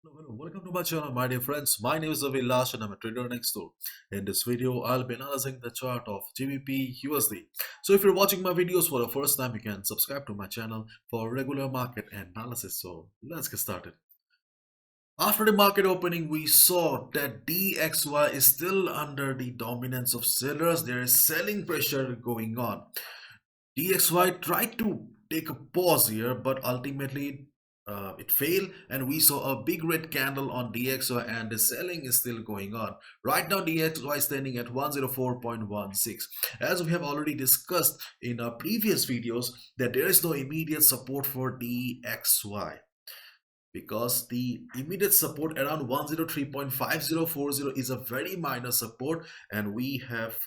Hello, welcome to my channel, my dear friends. My name is Avilash and I'm a trader next door. In this video, I'll be analyzing the chart of GBPUSD. So if you're watching my videos for the first time, you can subscribe to my channel for regular market analysis. So let's get started. After the market opening, we saw that DXY is still under the dominance of sellers. There is selling pressure going on. DXY tried to take a pause here, but ultimately it failed, and we saw a big red candle on DXY, and the selling is still going on. Right now, DXY is standing at 104.16. As we have already discussed in our previous videos, that there is no immediate support for DXY because the immediate support around 103.5040 is a very minor support, and we have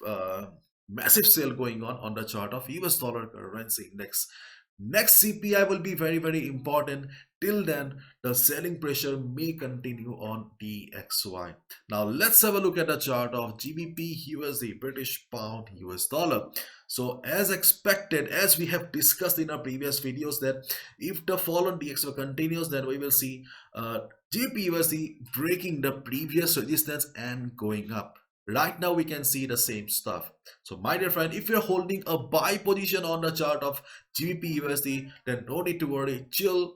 massive sale going on the chart of US dollar currency index. Next CPI will be very important. Till then, the selling pressure may continue on DXY. Now let's have a look at the chart of GBP USD, British Pound US Dollar. So as expected, as we have discussed in our previous videos, that if the fall on DXY continues, then we will see GBP USD breaking the previous resistance and going up. Right now we can see the same stuff. So my dear friend, if you're holding a buy position on the chart of GBP USD, then no need to worry, chill,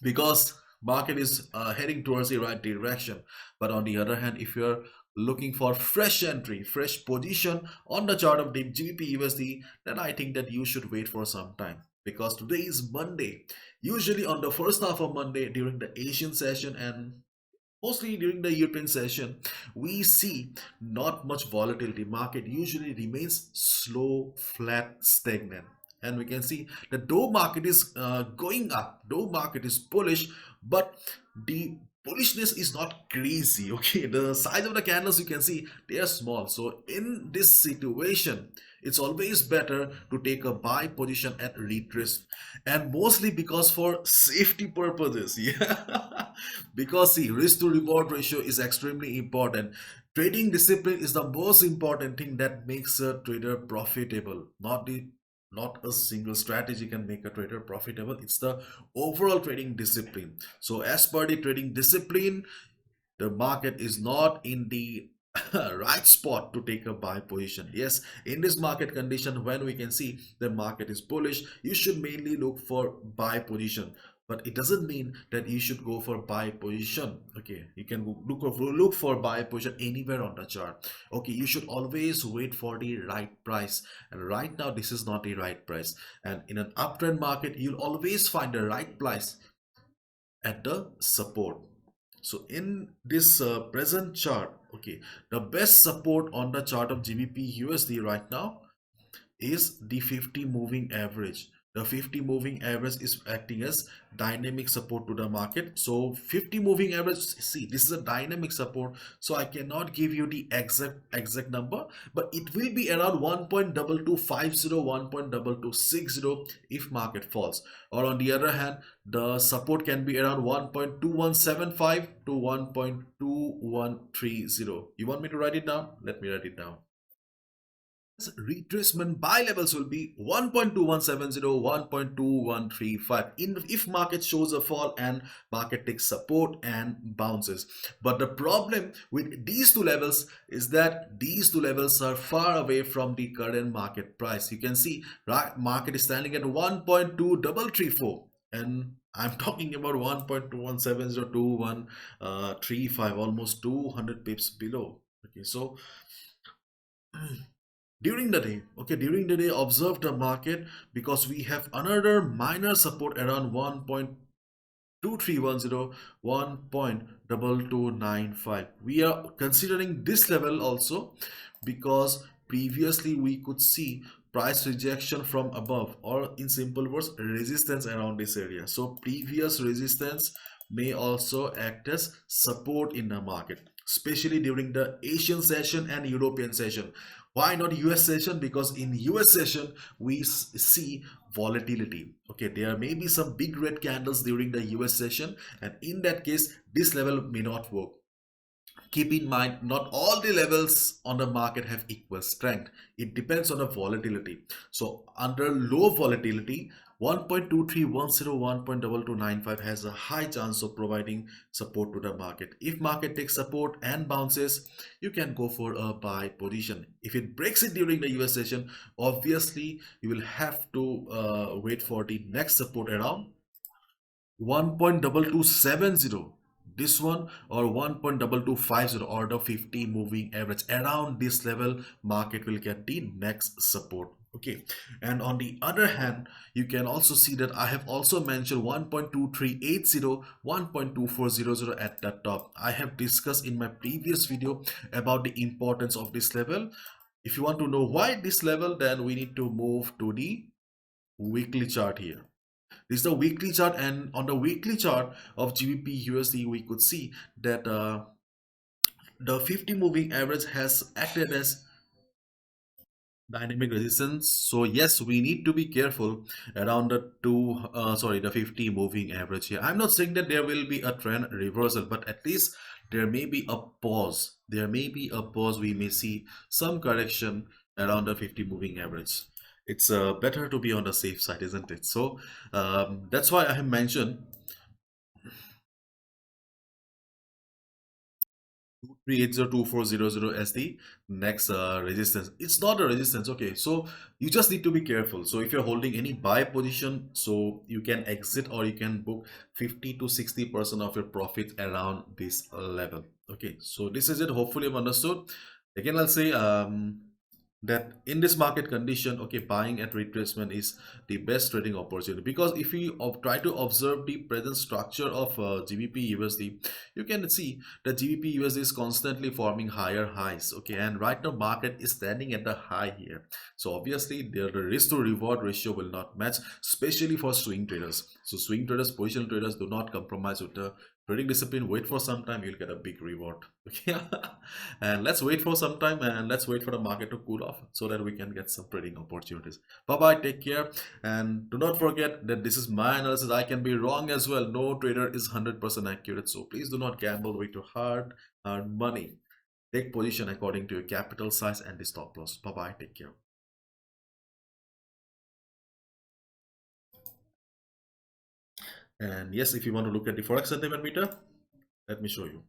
because market is heading towards the right direction. But on the other hand, if you're looking for fresh entry, fresh position on the chart of the GBP USD, then I think that you should wait for some time, because today is Monday. Usually on the first half of Monday during the Asian session and mostly during the European session, we see not much volatility. Market usually remains slow, flat, stagnant. And we can see the Dow market is going up. Dow market is bullish, but the bullishness is not crazy. Okay, the size of the candles you can see, they are small. So in this situation, it's always better to take a buy position at retrace, and mostly because for safety purposes. Yeah, because the risk to reward ratio is extremely important. Trading discipline is the most important thing that makes a trader profitable. Not a single strategy can make a trader profitable. It's the overall trading discipline. So as per the trading discipline, the market is not in the right spot to take a buy position. Yes, in this market condition, when we can see the market is bullish, you should mainly look for buy position. But it doesn't mean that you should go for buy position. Okay, you can look for buy position anywhere on the chart. Okay, you should always wait for the right price, and right now this is not the right price. And in an uptrend market, you'll always find the right price at the support. So in this present chart, okay, the best support on the chart of GBP USD right now is the 50 moving average. The 50 moving average is acting as dynamic support to the market. So 50 moving average, see, this is a dynamic support, so I cannot give you the exact number, but it will be around 1.2250, 1.2260 if market falls. Or on the other hand, the support can be around 1.2175 to 1.2130. You want me to write it down? Let me write it down. Retracement buy levels will be 1.2170, 1.2135 in if market shows a fall and market takes support and bounces. But the problem with these two levels is that these two levels are far away from the current market price. You can see, right, market is standing at 1.2334, and I'm talking about 1.2170 almost 200 pips below. Okay, so during the day, okay, during the day, observe the market, because we have another minor support around 1.2310, 1.2295. We are considering this level also because previously we could see price rejection from above, or in simple words, resistance around this area. So previous resistance may also act as support in the market, especially during the Asian session and European session. Why not US session? Because in US session we see volatility. Okay, there may be some big red candles during the US session, and in that case this level may not work. Keep in mind, not all the levels on the market have equal strength. It depends on the volatility. So under low volatility, 1.2310, 1.2295 has a high chance of providing support to the market. If market takes support and bounces, you can go for a buy position. If it breaks it during the US session, obviously you will have to wait for the next support around 1.2270, this one, or 1.2250, or the 50 moving average. Around this level market will get the next support. Okay, and on the other hand, you can also see that I have also mentioned 1.2380, 1.2400 at the top. I have discussed in my previous video about the importance of this level. If you want to know why this level, then we need to move to the weekly chart here. This is the weekly chart, and on the weekly chart of GBP USD, we could see that the 50 moving average has acted as dynamic resistance. So yes, we need to be careful around the the 50 moving average here. I'm not saying that there will be a trend reversal, but at least there may be a pause. There may be a pause. We may see some correction around the 50 moving average. It's better to be on the safe side, isn't it? So that's why I have mentioned 3802400 as the next resistance. It's not a resistance. Okay, so you just need to be careful. So if you're holding any buy position, so you can exit or you can book 50 to 60% of your profit around this level. Okay, so this is it. Hopefully you've understood. Again, I'll say that in this market condition, okay, buying at retracement is the best trading opportunity, because if you try to observe the present structure of GBP USD, you can see that GBP USD is constantly forming higher highs. Okay, and right now market is standing at the high here, so obviously the risk to reward ratio will not match, especially for swing traders. So swing traders, positional traders, do not compromise with the trading discipline. Wait for some time, you'll get a big reward. Okay, and let's wait for some time, and let's wait for the market to cool off so that we can get some trading opportunities. Bye bye, take care, and do not forget that this is my analysis. I can be wrong as well. No trader is 100% accurate, so please do not gamble with your hard earned money. Take position according to your capital size and the stop loss. Bye bye, take care. And yes, if you want to look at the forex sentiment meter, let me show you.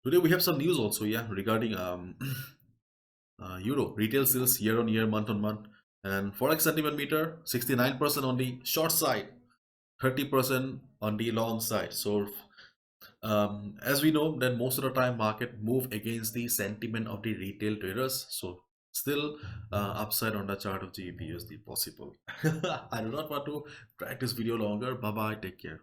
Today we have some news also, yeah, regarding euro retail sales year on year, month on month, and forex sentiment meter 69% on the short side, 30% on the long side. So as we know that most of the time market move against the sentiment of the retail traders, so still upside on the chart of GBPUSD possible. I do not want to drag this video longer. Bye bye, take care.